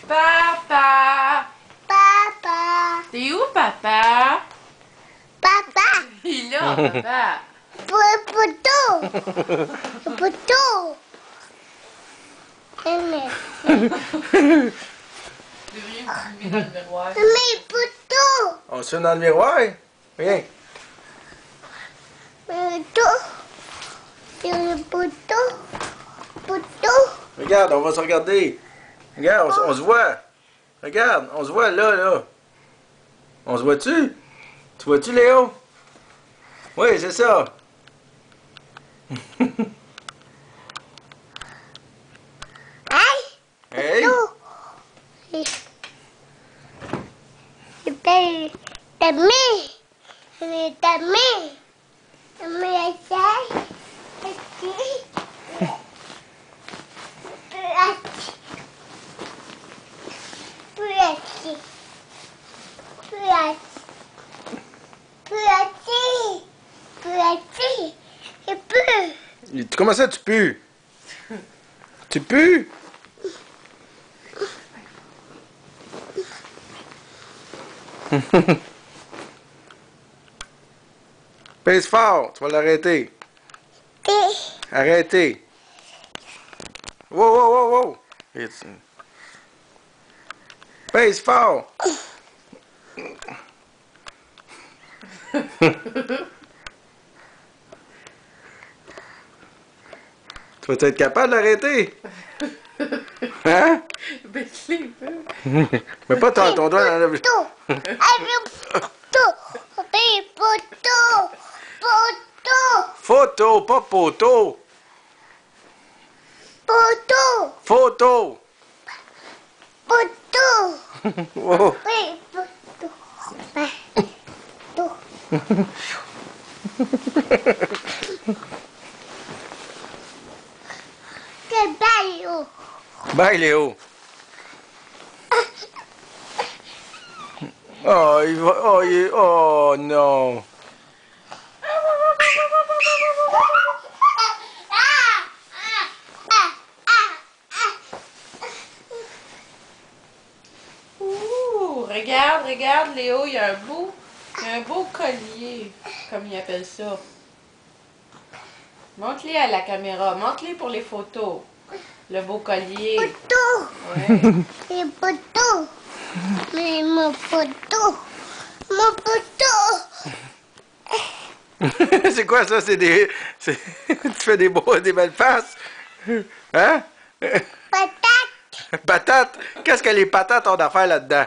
Papa! Papa! T'es où, papa? Papa! Il est là, papa! Poteau! Poteau! Devriez vous filmer dans le miroir. Mais poteau! On se fait dans le miroir? Viens. Poteau! Poteau! Poteau! Regarde, on va se regarder. Regarde, on se voit. Regarde, on se voit là, là. On se voit-tu? Tu vois-tu, Léo? Oui, c'est ça. Hey! T'aimer! T'aimer! Mais Comment ça, tu pues? Tu pues? Pèse fort, tu vas l'arrêter. Arrêtez. Wow, wow, wow, wow. Pèse fort. Tu vas être capable d'arrêter? Hein? Baisse-les un peu. Mais pas ton doigt dans le... Photo, pas poteau. Photo. Wow. Bye, Léo. Oh, il va... Oh, oh non. Ouh, regarde, regarde, Léo, il y a un beau collier, comme il appelle ça. Montre-les à la caméra, montre-les pour les photos. Le beau collier. Ouais. Mais poteau! Mais mon poteau! Mon poteau! C'est quoi ça? C'est des... Tu fais des belles faces? Hein? Patate! Patates? Qu'est-ce que les patates ont d'affaires là-dedans?